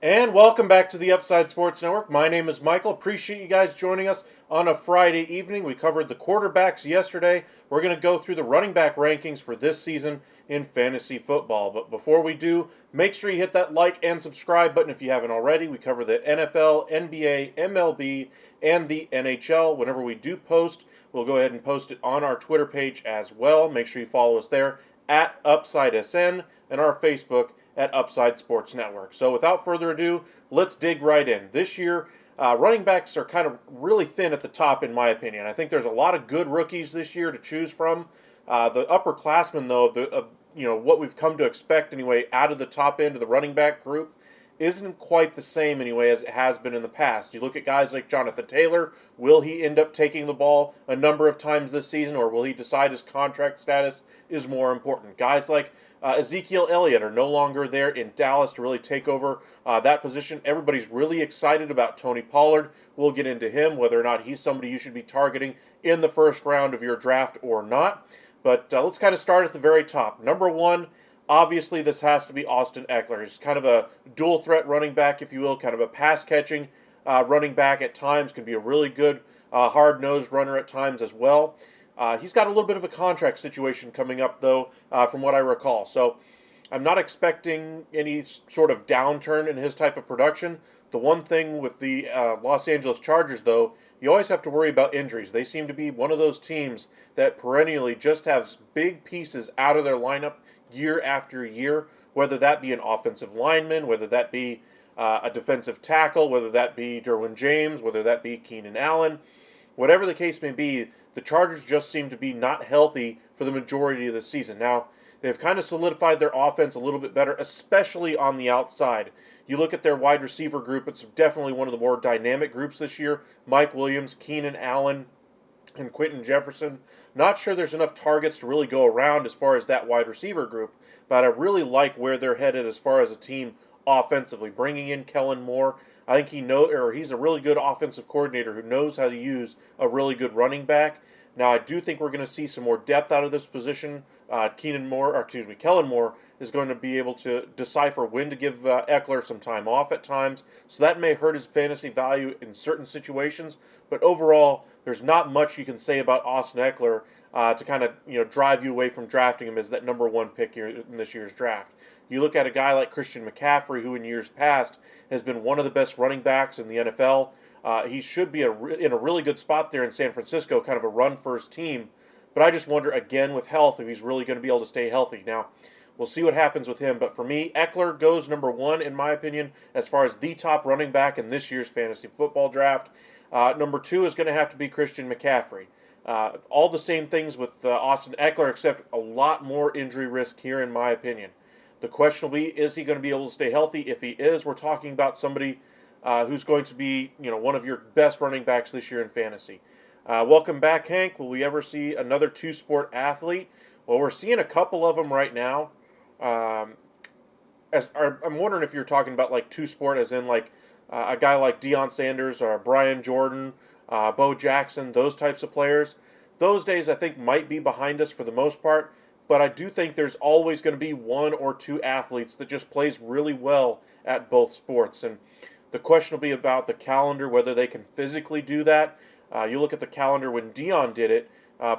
And welcome back to the Upside Sports Network. My name is Michael. Appreciate you guys joining us on a Friday evening. We covered the quarterbacks yesterday. We're going to go through the running back rankings for this season in fantasy football. But before we do, make sure you hit that like and subscribe button if you haven't already. We cover the NFL, NBA, MLB, and the NHL. Whenever we do post, we'll go ahead and post it on our Twitter page as well. Make sure you follow us there at UpsideSN and our Facebook at Upside Sports Network. So without further ado, let's dig right in. This year, running backs are kind of really thin at the top, in my opinion. I think there's a lot of good rookies this year to choose from. The upperclassmen, though, of what we've come to expect anyway, out of the top end of the running back group, isn't quite the same anyway as it has been in the past. You look at guys like Jonathan Taylor. Will he end up taking the ball a number of times this season, or will he decide his contract status is more important? Guys like Ezekiel Elliott are no longer there in Dallas to really take over that position. Everybody's really excited about Tony Pollard. We'll get into him, whether or not he's somebody you should be targeting in the first round of your draft or not. But let's kind of start at the very top. Number one, obviously, this has to be Austin Ekeler. He's kind of a dual threat running back, if you will, kind of a pass catching running back at times, can be a really good hard nosed runner at times as well. He's got a little bit of a contract situation coming up, though, from what I recall. So I'm not expecting any sort of downturn in his type of production. The one thing with the Los Angeles Chargers, though, you always have to worry about injuries. They seem to be one of those teams that perennially just has big pieces out of their lineup year after year, whether that be an offensive lineman, whether that be a defensive tackle, whether that be Derwin James, whether that be Keenan Allen. Whatever the case may be, the Chargers just seem to be not healthy for the majority of the season. Now, they've kind of solidified their offense a little bit better, especially on the outside. You look at their wide receiver group, it's definitely one of the more dynamic groups this year. Mike Williams, Keenan Allen, and Quentin Jefferson. Not sure there's enough targets to really go around as far as that wide receiver group, but I really like where they're headed as far as a team offensively. Bringing in Kellen Moore, I think he's a really good offensive coordinator who knows how to use a really good running back. Now, I do think we're going to see some more depth out of this position. Kellen Moore is going to be able to decipher when to give Ekeler some time off at times. So that may hurt his fantasy value in certain situations. But overall, there's not much you can say about Austin Ekeler to kind of drive you away from drafting him as that number one pick here in this year's draft. You look at a guy like Christian McCaffrey, who in years past has been one of the best running backs in the NFL. He should be in a really good spot there in San Francisco, kind of a run-first team. But I just wonder, again, with health, if he's really going to be able to stay healthy. Now, we'll see what happens with him. But for me, Ekeler goes number one, in my opinion, as far as the top running back in this year's fantasy football draft. Number two is going to have to be Christian McCaffrey. All the same things with Austin Ekeler, except a lot more injury risk here, in my opinion. The question will be, is he going to be able to stay healthy? If he is, we're talking about somebody who's going to be, one of your best running backs this year in fantasy. Welcome back, Hank. Will we ever see another two-sport athlete? Well, we're seeing a couple of them right now. I'm wondering if you're talking about like two-sport, as in like a guy like Deion Sanders or Brian Jordan, Bo Jackson, those types of players. Those days, I think, might be behind us for the most part. But I do think there's always going to be one or two athletes that just plays really well at both sports. And the question will be about the calendar, whether they can physically do that. You look at the calendar when Deion did it,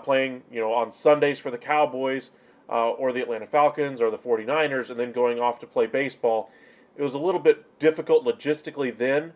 playing on Sundays for the Cowboys or the Atlanta Falcons or the 49ers, and then going off to play baseball. It was a little bit difficult logistically then.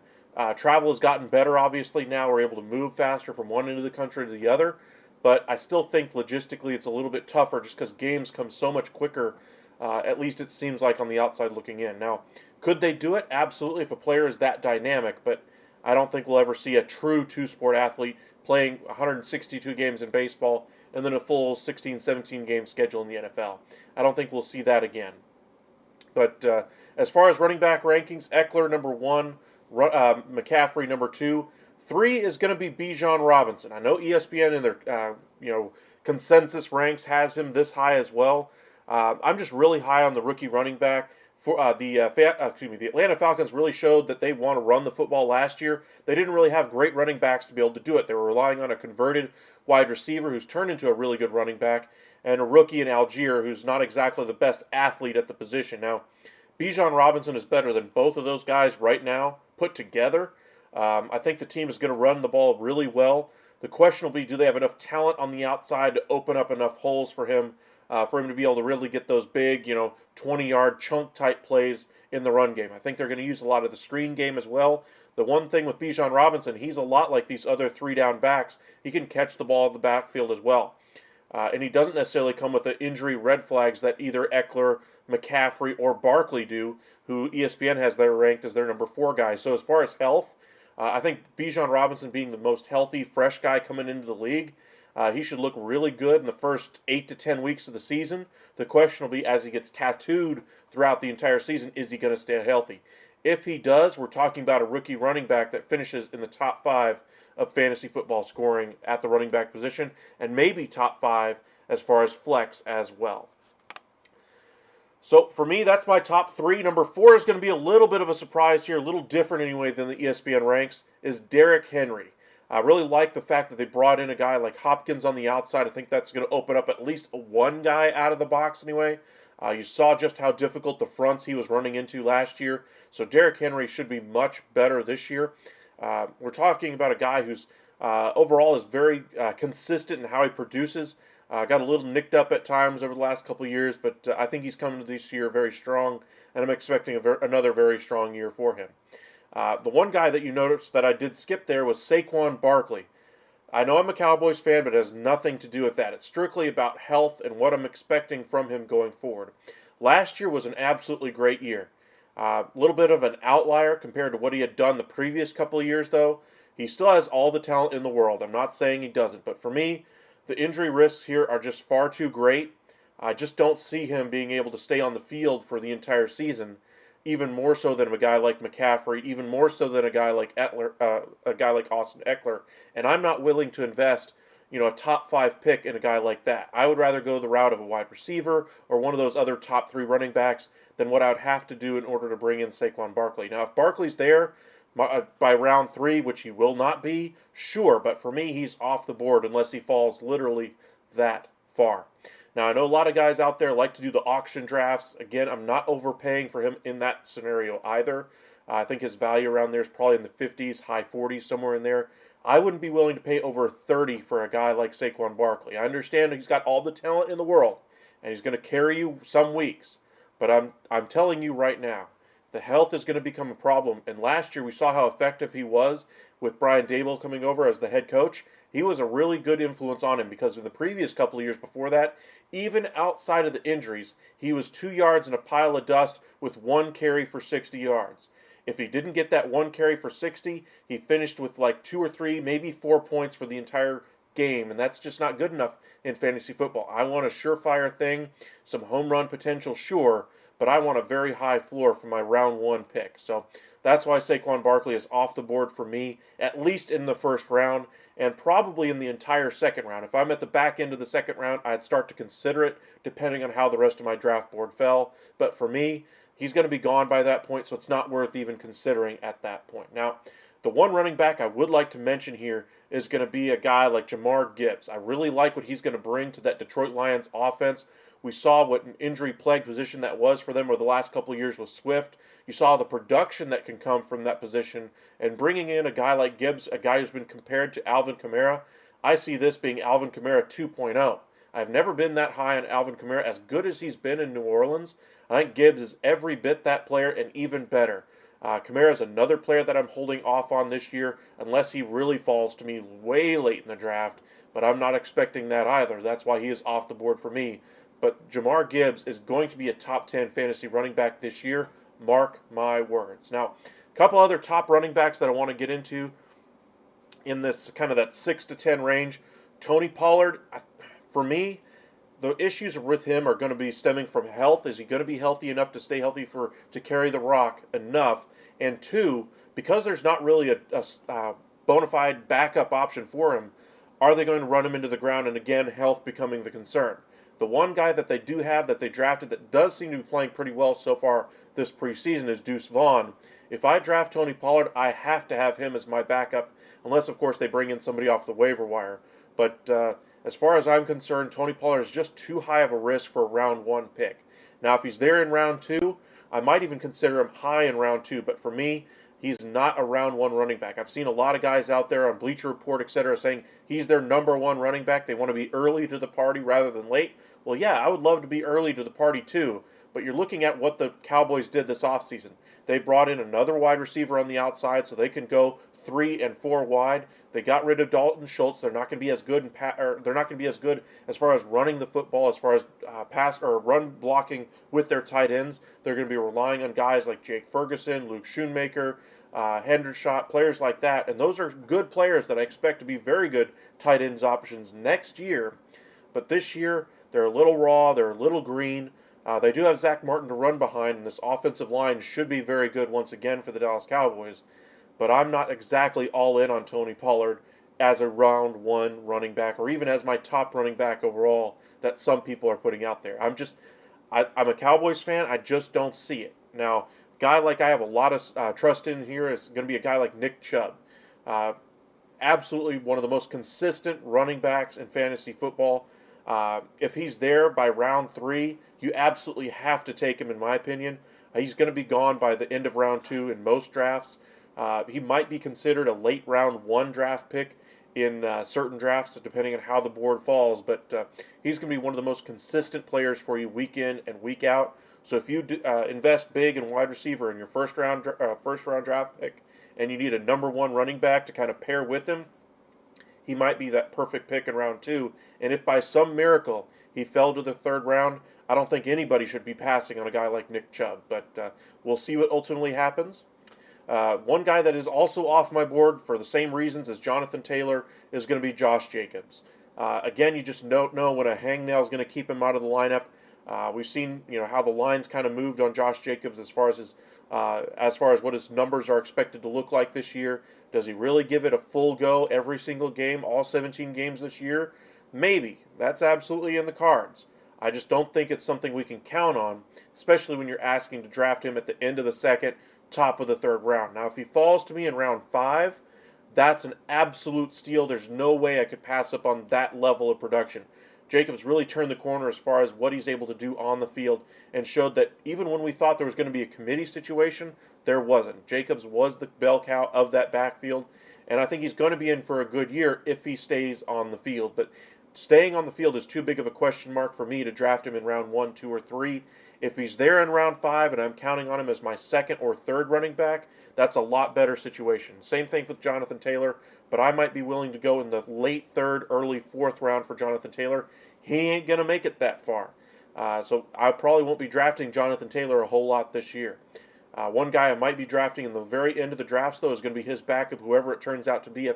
Travel has gotten better, obviously. Now we're able to move faster from one end of the country to the other. But I still think logistically it's a little bit tougher just because games come so much quicker, at least it seems like on the outside looking in. Now, could they do it? Absolutely, if a player is that dynamic, but I don't think we'll ever see a true two-sport athlete playing 162 games in baseball and then a full 16, 17 game schedule in the NFL. I don't think we'll see that again. But as far as running back rankings, Ekeler number one, McCaffrey number two. Three is going to be Bijan Robinson. I know ESPN in their consensus ranks has him this high as well. I'm just really high on the rookie running back. For the Atlanta Falcons really showed that they want to run the football last year. They didn't really have great running backs to be able to do it. They were relying on a converted wide receiver who's turned into a really good running back, and a rookie in Algier who's not exactly the best athlete at the position. Now, Bijan Robinson is better than both of those guys right now put together. I think the team is going to run the ball really well. The question will be, do they have enough talent on the outside to open up enough holes for him to be able to really get those big, 20-yard chunk-type plays in the run game. I think they're going to use a lot of the screen game as well. The one thing with Bijan Robinson, he's a lot like these other three-down backs. He can catch the ball in the backfield as well. And he doesn't necessarily come with the injury red flags that either Eckler, McCaffrey, or Barkley do, who ESPN has there ranked as their number 4 guy. So as far as health, I think Bijan Robinson being the most healthy, fresh guy coming into the league, he should look really good in the first 8 to 10 weeks of the season. The question will be, as he gets tattooed throughout the entire season, is he going to stay healthy? If he does, we're talking about a rookie running back that finishes in the top 5 of fantasy football scoring at the running back position, and maybe top 5 as far as flex as well. So for me, that's my top 3. Number 4 is going to be a little bit of a surprise here, a little different anyway than the ESPN ranks, is Derrick Henry. I really like the fact that they brought in a guy like Hopkins on the outside. I think that's going to open up at least one guy out of the box anyway. You saw just how difficult the fronts he was running into last year. So Derrick Henry should be much better this year. We're talking about a guy who's overall is very consistent in how he produces. Got a little nicked up at times over the last couple of years, but I think he's coming to this year very strong, and I'm expecting another very strong year for him. The one guy that you noticed that I did skip there was Saquon Barkley. I know I'm a Cowboys fan, but it has nothing to do with that. It's strictly about health and what I'm expecting from him going forward. Last year was an absolutely great year. A little bit of an outlier compared to what he had done the previous couple of years, though. He still has all the talent in the world. I'm not saying he doesn't, but for me, the injury risks here are just far too great. I just don't see him being able to stay on the field for the entire season, even more so than a guy like McCaffrey, even more so than a guy like Austin Eckler. And I'm not willing to invest, a top 5 pick in a guy like that. I would rather go the route of a wide receiver or one of those other top 3 running backs than what I would have to do in order to bring in Saquon Barkley. Now, if Barkley's there by round 3, which he will not be, sure, but for me, he's off the board unless he falls literally that far. Now, I know a lot of guys out there like to do the auction drafts. Again, I'm not overpaying for him in that scenario either. I think his value around there is probably in the 50s, high 40s, somewhere in there. I wouldn't be willing to pay over 30 for a guy like Saquon Barkley. I understand he's got all the talent in the world, and he's going to carry you some weeks. But I'm telling you right now, the health is going to become a problem. And last year we saw how effective he was with Brian Daboll coming over as the head coach. He was a really good influence on him because in the previous couple of years before that, even outside of the injuries, he was 2 yards in a pile of dust with 1 carry for 60 yards. If he didn't get that 1 carry for 60, he finished with like 2 or 3, maybe 4 points for the entire game, and that's just not good enough in fantasy football. I want a surefire thing, some home run potential, sure, but I want a very high floor for my round 1 pick. So that's why Saquon Barkley is off the board for me, at least in the first round, and probably in the entire second round. If I'm at the back end of the second round, I'd start to consider it, depending on how the rest of my draft board fell. But for me, he's going to be gone by that point, so it's not worth even considering at that point. Now, the one running back I would like to mention here is going to be a guy like Jahmyr Gibbs. I really like what he's going to bring to that Detroit Lions offense. We saw what an injury-plagued position that was for them over the last couple of years with Swift. You saw the production that can come from that position. And bringing in a guy like Gibbs, a guy who's been compared to Alvin Kamara, I see this being Alvin Kamara 2.0. I've never been that high on Alvin Kamara. As good as he's been in New Orleans, I think Gibbs is every bit that player and even better. Kamara is another player that I'm holding off on this year unless he really falls to me way late in the draft, but I'm not expecting that either. That's why he is off the board for me. But Jahmyr Gibbs is going to be a top 10 fantasy running back this year. Mark my words. Now, a couple other top running backs that I want to get into in this kind of that 6 to 10 range. Tony Pollard, for me, the issues with him are going to be stemming from health. Is he going to be healthy enough to stay healthy to carry the rock enough? And 2, because there's not really a bona fide backup option for him, are they going to run him into the ground? And again, health becoming the concern. The one guy that they do have that they drafted that does seem to be playing pretty well so far this preseason is Deuce Vaughn. If I draft Tony Pollard, I have to have him as my backup, unless, of course, they bring in somebody off the waiver wire. But As far as I'm concerned, Tony Pollard is just too high of a risk for a round 1 pick. Now, if he's there in round 2, I might even consider him high in round 2, but for me, he's not a round 1 running back. I've seen a lot of guys out there on Bleacher Report, etc., saying he's their number 1 running back. They want to be early to the party rather than late. Well, yeah, I would love to be early to the party too, but you're looking at what the Cowboys did this offseason. They brought in another wide receiver on the outside so they can go 3 and 4 wide. They got rid of Dalton Schultz. They're not going to be as good they're not going to be as good as far as running the football, as far as pass or run blocking with their tight ends. They're going to be relying on guys like Jake Ferguson, Luke Schoonmaker, Hendershot, players like that, and those are good players that I expect to be very good tight ends options next year. But this year, they're a little raw, they're a little green. They do have Zach Martin to run behind, and this offensive line should be very good once again for the Dallas Cowboys. But I'm not exactly all in on Tony Pollard as a round 1 running back, or even as my top running back overall that some people are putting out there. I'm a Cowboys fan. I just don't see it. Now, a guy like I have a lot of trust in here is going to be a guy like Nick Chubb. Absolutely one of the most consistent running backs in fantasy football. If he's there by round 3, you absolutely have to take him, in my opinion. He's going to be gone by the end of round 2 in most drafts. He might be considered a late round 1 draft pick in certain drafts, depending on how the board falls. But he's going to be one of the most consistent players for you week in and week out. So if you invest big in wide receiver in your first round draft pick, and you need a number 1 running back to kind of pair with him, he might be that perfect pick in round 2. And if by some miracle he fell to the 3rd round, I don't think anybody should be passing on a guy like Nick Chubb. But we'll see what ultimately happens. One guy that is also off my board for the same reasons as Jonathan Taylor is going to be Josh Jacobs. Again, you just don't know when a hangnail is going to keep him out of the lineup. We've seen how the lines kind of moved on Josh Jacobs as far as what his numbers are expected to look like this year. Does he really give it a full go every single game, all 17 games this year? Maybe. That's absolutely in the cards. I just don't think it's something we can count on, especially when you're asking to draft him at the end of the 2nd, top of the 3rd round. Now, if he falls to me in round 5, that's an absolute steal. There's no way I could pass up on that level of production. Jacobs really turned the corner as far as what he's able to do on the field and showed that even when we thought there was going to be a committee situation, there wasn't. Jacobs was the bell cow of that backfield, and I think he's going to be in for a good year if he stays on the field. But staying on the field is too big of a question mark for me to draft him in round 1, 2, or 3. If he's there in round 5 and I'm counting on him as my 2nd or 3rd running back, that's a lot better situation. Same thing with Jonathan Taylor, but I might be willing to go in the late 3rd, early 4th round for Jonathan Taylor. He ain't going to make it that far. So I probably won't be drafting Jonathan Taylor a whole lot this year. One guy I might be drafting in the very end of the drafts, though, is going to be his backup, whoever it turns out to be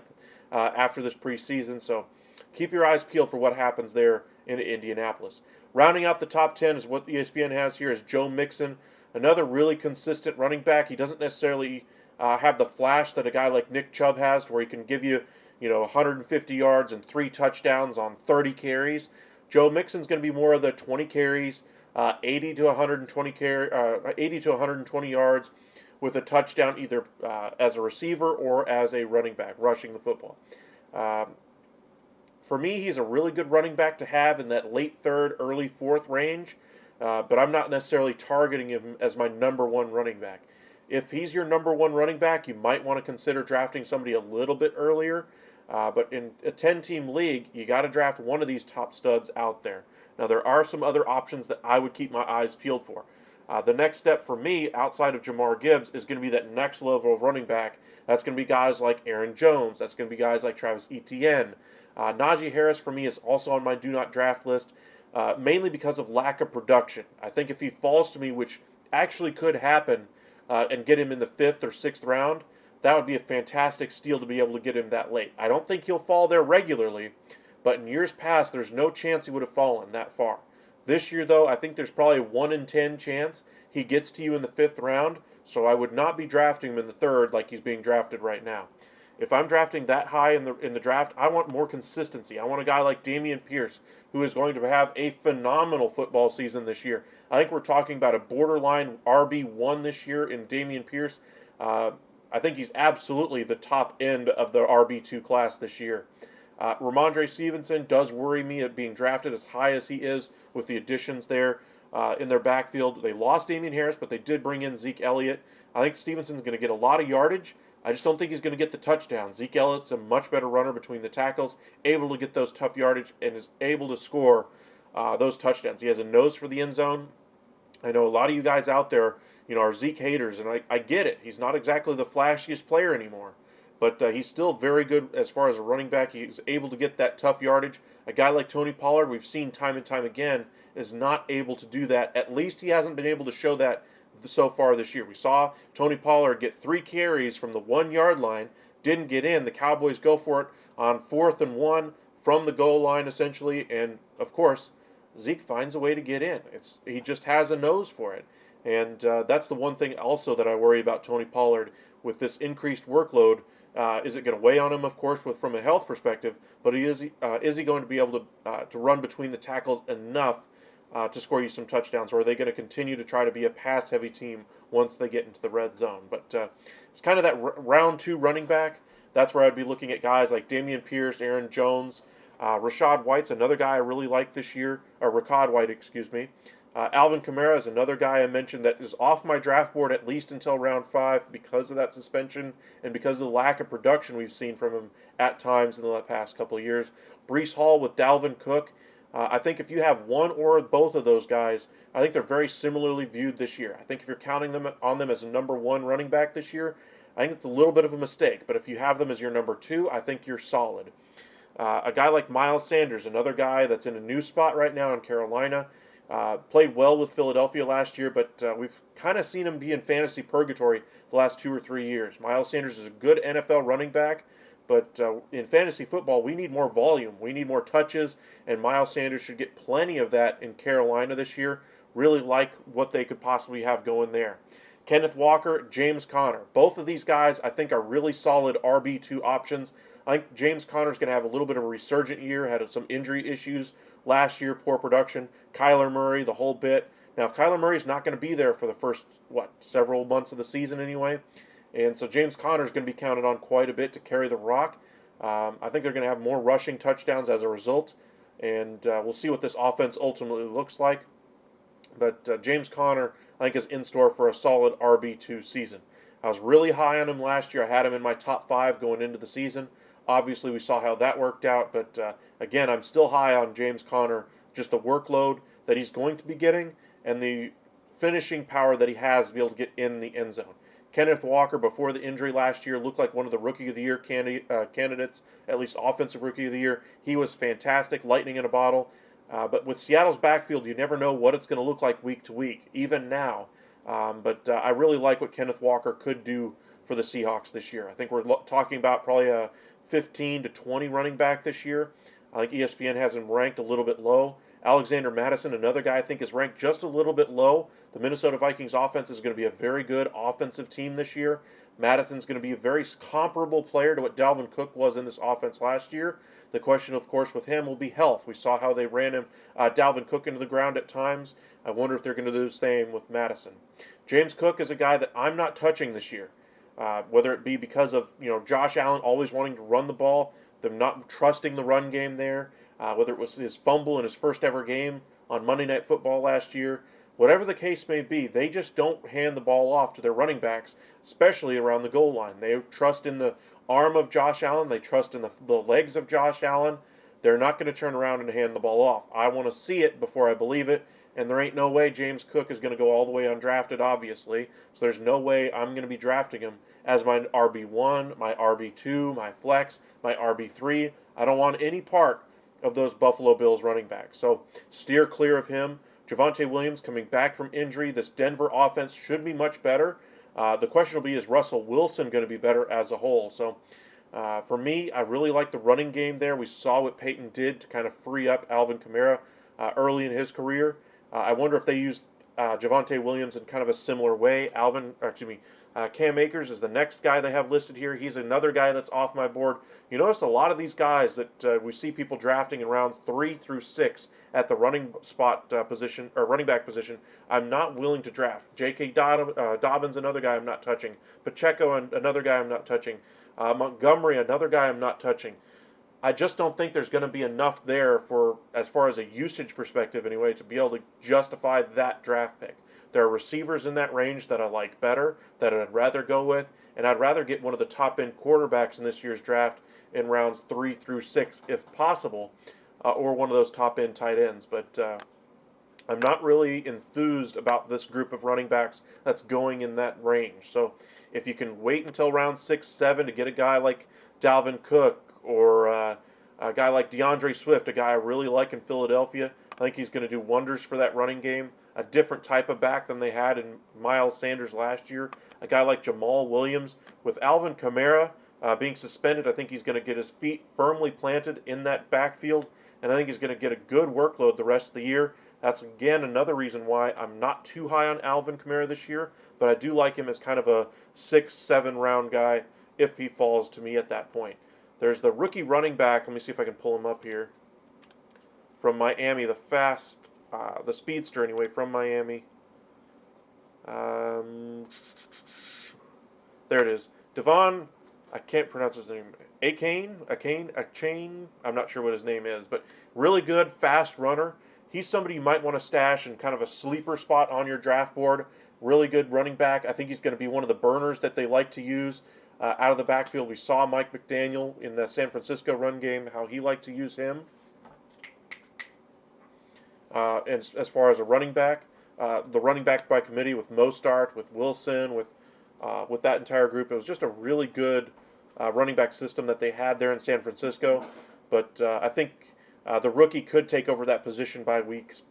after this preseason. So keep your eyes peeled for what happens there in Indianapolis. Rounding out the top 10 is what ESPN has here is Joe Mixon, another really consistent running back. He doesn't necessarily have the flash that a guy like Nick Chubb has, where he can give you, 150 yards and 3 touchdowns on 30 carries. Joe Mixon's going to be more of the 20 carries, 80 to 120 yards with a touchdown either as a receiver or as a running back, rushing the football. For me, he's a really good running back to have in that late 3rd, early 4th range, but I'm not necessarily targeting him as my number 1 running back. If he's your number 1 running back, you might want to consider drafting somebody a little bit earlier, but in a 10-team league, you got to draft one of these top studs out there. Now, there are some other options that I would keep my eyes peeled for. The next step for me, outside of Jahmyr Gibbs, is going to be that next level of running back. That's going to be guys like Aaron Jones. That's going to be guys like Travis Etienne. Najee Harris, for me, is also on my do not draft list, mainly because of lack of production. I think if he falls to me, which actually could happen, and get him in the 5th or 6th round, that would be a fantastic steal to be able to get him that late. I don't think he'll fall there regularly, but in years past, there's no chance he would have fallen that far. This year, though, I think there's probably a 1 in 10 chance he gets to you in the 5th round, so I would not be drafting him in the 3rd like he's being drafted right now. If I'm drafting that high in the draft, I want more consistency. I want a guy like Dameon Pierce, who is going to have a phenomenal football season this year. I think we're talking about a borderline RB1 this year in Dameon Pierce. I think he's absolutely the top end of the RB2 class this year. Ramondre Stevenson does worry me at being drafted as high as he is with the additions there in their backfield. They lost Damian Harris, but they did bring in Zeke Elliott. I think Stevenson's going to get a lot of yardage. I just don't think he's going to get the touchdown. Zeke Elliott's a much better runner between the tackles, able to get those tough yardage, and is able to score those touchdowns. He has a nose for the end zone. I know a lot of you guys out there, are Zeke haters, and I get it. He's not exactly the flashiest player anymore, but he's still very good as far as a running back. He's able to get that tough yardage. A guy like Tony Pollard, we've seen time and time again, is not able to do that. At least he hasn't been able to show that so far this year. We saw Tony Pollard get 3 carries from the 1-yard line, didn't get in. The Cowboys go for it on 4th and 1 from the goal line, essentially, and of course, Zeke finds a way to get in. He just has a nose for it. And that's the one thing also that I worry about Tony Pollard with this increased workload. Is it going to weigh on him, of course, from a health perspective? But is he going to be able to run between the tackles enough to score you some touchdowns, or are they going to continue to try to be a pass-heavy team once they get into the red zone? But it's kind of that round 2 running back. That's where I'd be looking at guys like Dameon Pierce, Aaron Jones. Rachaad White's another guy I really like this year, or Rachaad White, excuse me. Alvin Kamara is another guy I mentioned that is off my draft board at least until round 5 because of that suspension and because of the lack of production we've seen from him at times in the past couple of years. Breece Hall with Dalvin Cook. I think if you have one or both of those guys, I think they're very similarly viewed this year. I think if you're counting on them as a number 1 running back this year, I think it's a little bit of a mistake. But if you have them as your number 2, I think you're solid. A guy like Miles Sanders, another guy that's in a new spot right now in Carolina, played well with Philadelphia last year, but we've kind of seen him be in fantasy purgatory the last 2 or 3 years. Miles Sanders is a good NFL running back, but in fantasy football, we need more volume. We need more touches, and Miles Sanders should get plenty of that in Carolina this year. Really like what they could possibly have going there. Kenneth Walker, James Conner. Both of these guys, I think, are really solid RB2 options. I think James Conner's going to have a little bit of a resurgent year, had some injury issues last year, poor production. Kyler Murray, the whole bit. Now, Kyler Murray's not going to be there for the first, several months of the season anyway. And so James Conner's going to be counted on quite a bit to carry the rock. I think they're going to have more rushing touchdowns as a result. And we'll see what this offense ultimately looks like. But James Conner, I think, is in store for a solid RB2 season. I was really high on him last year. I had him in my top 5 going into the season. Obviously, we saw how that worked out, but again, I'm still high on James Conner, just the workload that he's going to be getting and the finishing power that he has to be able to get in the end zone. Kenneth Walker, before the injury last year, looked like one of the Rookie of the Year candidates, at least Offensive Rookie of the Year. He was fantastic, lightning in a bottle. But with Seattle's backfield, you never know what it's going to look like week to week, even now. But I really like what Kenneth Walker could do for the Seahawks this year. I think we're talking about probably a 15 to 20 running back this year. I think ESPN has him ranked a little bit low. Alexander Mattison, another guy I think is ranked just a little bit low. The Minnesota Vikings offense is going to be a very good offensive team this year. Mattison's going to be a very comparable player to what Dalvin Cook was in this offense last year. The question, of course, with him will be health. We saw how they ran Dalvin Cook into the ground at times. I wonder if they're going to do the same with Mattison. James Cook is a guy that I'm not touching this year. Whether it be because of Josh Allen always wanting to run the ball, them not trusting the run game there, whether it was his fumble in his first ever game on Monday Night Football last year, whatever the case may be, they just don't hand the ball off to their running backs, especially around the goal line. They trust in the arm of Josh Allen. They trust in the legs of Josh Allen. They're not going to turn around and hand the ball off. I want to see it before I believe it. And there ain't no way James Cook is going to go all the way undrafted, obviously. So there's no way I'm going to be drafting him as my RB1, my RB2, my flex, my RB3. I don't want any part of those Buffalo Bills running backs. So steer clear of him. Javonte Williams coming back from injury. This Denver offense should be much better. The question will be, is Russell Wilson going to be better as a whole? So for me, I really like the running game there. We saw what Peyton did to kind of free up Alvin Kamara early in his career. I wonder if they used Javonte Williams in kind of a similar way. Cam Akers is the next guy they have listed here. He's another guy that's off my board. You notice a lot of these guys that we see people drafting in rounds 3 through 6 at the running back position. I'm not willing to draft. J.K. Dobbins, another guy I'm not touching. Pacheco, another guy I'm not touching. Montgomery, another guy I'm not touching. I just don't think there's going to be enough there for, as far as a usage perspective anyway, to be able to justify that draft pick. There are receivers in that range that I like better, that I'd rather go with, and I'd rather get one of the top end quarterbacks in this year's draft in rounds 3 through 6 if possible, or one of those top end tight ends. But I'm not really enthused about this group of running backs that's going in that range. So if you can wait until round 6, 7 to get a guy like Dalvin Cook or a guy like DeAndre Swift, a guy I really like in Philadelphia, I think he's going to do wonders for that running game. A different type of back than they had in Miles Sanders last year. A guy like Jamal Williams. With Alvin Kamara being suspended, I think he's going to get his feet firmly planted in that backfield, and I think he's going to get a good workload the rest of the year. That's, again, another reason why I'm not too high on Alvin Kamara this year, but I do like him as kind of a 6, 7 round guy if he falls to me at that point. There's the rookie running back. Let me see if I can pull him up here. From Miami, the speedster anyway, from Miami. There it is. Devon, I can't pronounce his name. Achane. I'm not sure what his name is, but really good, fast runner. He's somebody you might want to stash in kind of a sleeper spot on your draft board. Really good running back. I think he's going to be one of the burners that they like to use out of the backfield. We saw Mike McDaniel in the San Francisco run game, how he liked to use him. And as far as a running back, the running back by committee with Mostert, with Wilson, with that entire group, it was just a really good running back system that they had there in San Francisco. But I think the rookie could take over that position by weeks,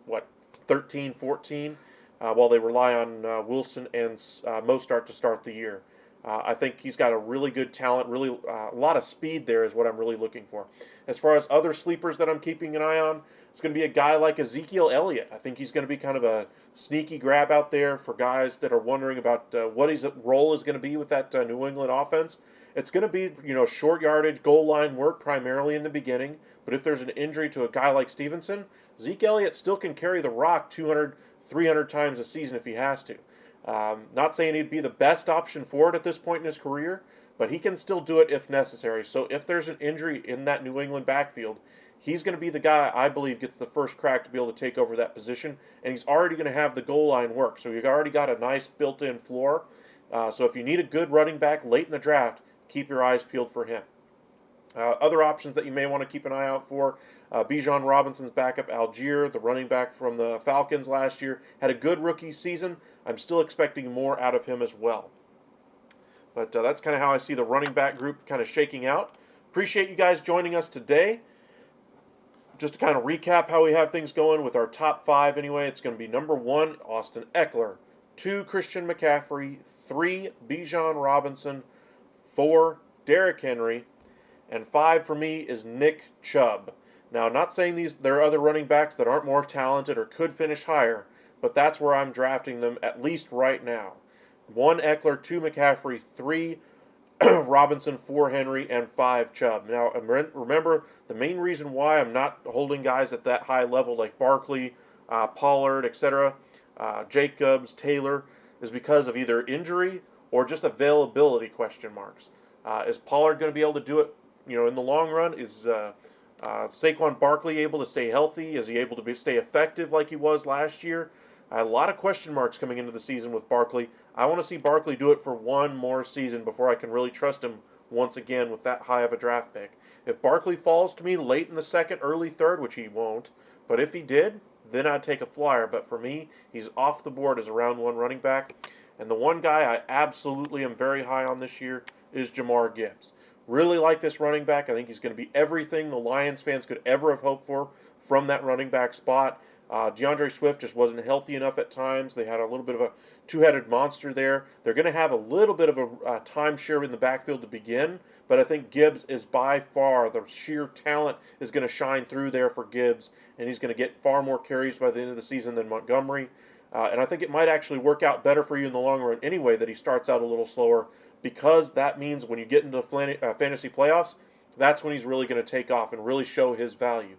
13, 14, while they rely on Wilson and Mostert to start the year. I think he's got a really good talent, really a lot of speed there is what I'm really looking for. As far as other sleepers that I'm keeping an eye on, it's going to be a guy like Ezekiel Elliott. I think he's going to be kind of a sneaky grab out there for guys that are wondering about what his role is going to be with that New England offense. It's going to be, short yardage, goal line work primarily in the beginning. But if there's an injury to a guy like Stevenson, Zeke Elliott still can carry the rock 200, 300 times a season if he has to. Not saying he'd be the best option for it at this point in his career, but he can still do it if necessary. So if there's an injury in that New England backfield, he's going to be the guy I believe gets the first crack to be able to take over that position, and he's already going to have the goal line work. So you've already got a nice built-in floor. So if you need a good running back late in the draft, keep your eyes peeled for him. Other options that you may want to keep an eye out for, Bijan Robinson's backup, Algier, the running back from the Falcons last year, had a good rookie season. I'm still expecting more out of him as well. But that's kind of how I see the running back group kind of shaking out. Appreciate you guys joining us today. Just to kind of recap how we have things going with our top 5 anyway, it's going to be number 1, Austin Eckler, 2, Christian McCaffrey, 3, Bijan Robinson, 4, Derrick Henry, and 5 for me is Nick Chubb. Now, not saying there are other running backs that aren't more talented or could finish higher, but that's where I'm drafting them at least right now. 1 Eckler, 2 McCaffrey, 3 Robinson, 4 Henry, and 5 Chubb. Now, remember, the main reason why I'm not holding guys at that high level like Barkley, Pollard, etc., Jacobs, Taylor, is because of either injury or just availability question marks. Is Pollard going to be able to do it, in the long run? Is Saquon Barkley able to stay healthy? Is he able to stay effective like he was last year? A lot of question marks coming into the season with Barkley. I want to see Barkley do it for one more season before I can really trust him once again with that high of a draft pick. If Barkley falls to me late in the second, early third, which he won't, but if he did, then I'd take a flyer. But for me, he's off the board as a round 1 running back. And the one guy I absolutely am very high on this year is Jahmyr Gibbs. Really like this running back. I think he's going to be everything the Lions fans could ever have hoped for from that running back spot. DeAndre Swift just wasn't healthy enough at times. They had a little bit of a two-headed monster there. They're going to have a little bit of a timeshare in the backfield to begin, but I think Gibbs is by far, the sheer talent is going to shine through there for Gibbs, and he's going to get far more carries by the end of the season than Montgomery. And I think it might actually work out better for you in the long run anyway that he starts out a little slower, because that means when you get into fantasy playoffs, that's when he's really going to take off and really show his value.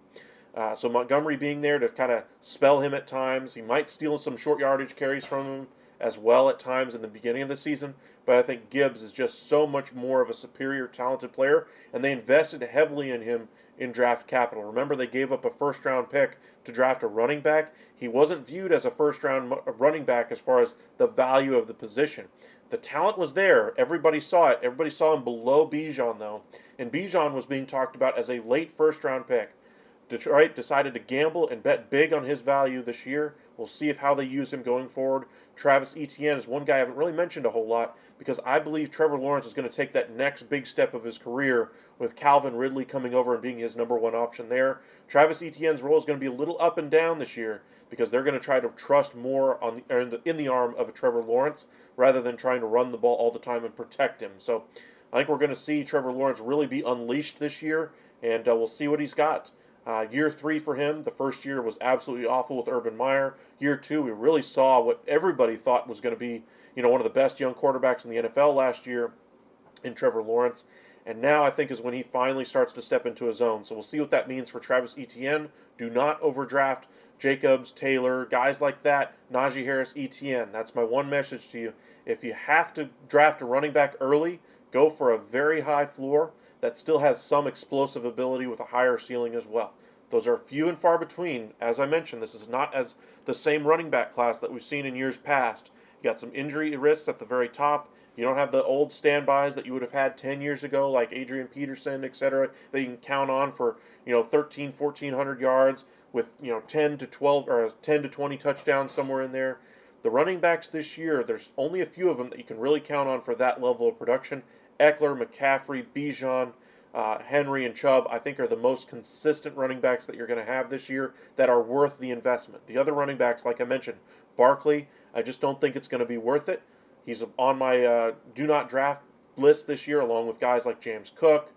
So Montgomery being there to kind of spell him at times. He might steal some short yardage carries from him as well at times in the beginning of the season, but I think Gibbs is just so much more of a superior, talented player, and they invested heavily in him in draft capital. Remember, they gave up a first-round pick to draft a running back. He wasn't viewed as a first-round running back as far as the value of the position. The talent was there. Everybody saw it. Everybody saw him below Bijan, though. And Bijan was being talked about as a late first-round pick. Detroit decided to gamble and bet big on his value this year. We'll see how they use him going forward. Travis Etienne is one guy I haven't really mentioned a whole lot because I believe Trevor Lawrence is going to take that next big step of his career with Calvin Ridley coming over and being his number one option there. Travis Etienne's role is going to be a little up and down this year because they're going to try to trust more on in the arm of Trevor Lawrence rather than trying to run the ball all the time and protect him. So I think we're going to see Trevor Lawrence really be unleashed this year, and we'll see what he's got. Year 3 for him, the first year was absolutely awful with Urban Meyer. Year 2, we really saw what everybody thought was going to be, one of the best young quarterbacks in the NFL last year in Trevor Lawrence. And now I think is when he finally starts to step into his own. So we'll see what that means for Travis Etienne. Do not overdraft Jacobs, Taylor, guys like that, Najee Harris, Etienne. That's my one message to you. If you have to draft a running back early, go for a very high floor that still has some explosive ability with a higher ceiling as well. Those are few and far between. As I mentioned, this is not as the same running back class that we've seen in years past. You got some injury risks at the very top. You don't have the old standbys that you would have had 10 years ago, like Adrian Peterson, etc., that you can count on for 1,400 yards with 10 to 12 or 10 to 20 touchdowns somewhere in there. The running backs this year, there's only a few of them that you can really count on for that level of production. Eckler, McCaffrey, Bijan, Henry, and Chubb, I think, are the most consistent running backs that you're going to have this year that are worth the investment. The other running backs, like I mentioned, Barkley, I just don't think it's going to be worth it. He's on my do not draft list this year, along with guys like James Cook,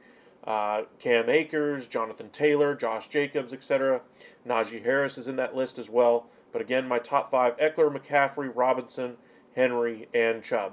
Cam Akers, Jonathan Taylor, Josh Jacobs, etc. Najee Harris is in that list as well. But again, my top 5, Eckler, McCaffrey, Robinson, Henry, and Chubb.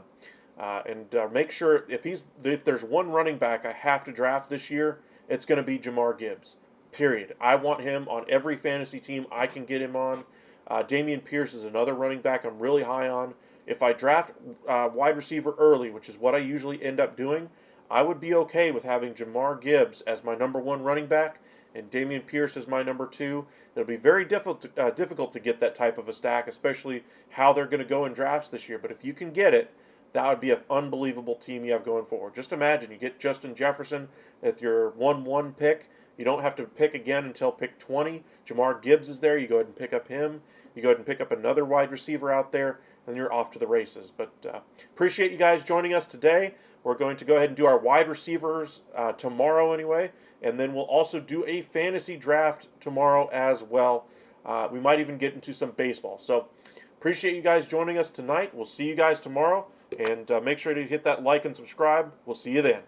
Make sure if there's one running back I have to draft this year, it's going to be Jahmyr Gibbs. Period. I want him on every fantasy team I can get him on. Dameon Pierce is another running back I'm really high on. If I draft wide receiver early, which is what I usually end up doing, I would be okay with having Jahmyr Gibbs as my number 1 running back and Dameon Pierce as my number 2. It'll be very difficult to get that type of a stack, especially how they're going to go in drafts this year. But if you can get it, that would be an unbelievable team you have going forward. Just imagine you get Justin Jefferson with your 1-1 pick. You don't have to pick again until pick 20. Jahmyr Gibbs is there. You go ahead and pick up him. You go ahead and pick up another wide receiver out there, and you're off to the races. But appreciate you guys joining us today. We're going to go ahead and do our wide receivers tomorrow anyway, and then we'll also do a fantasy draft tomorrow as well. We might even get into some baseball. So appreciate you guys joining us tonight. We'll see you guys tomorrow. And make sure to hit that like and subscribe. We'll see you then.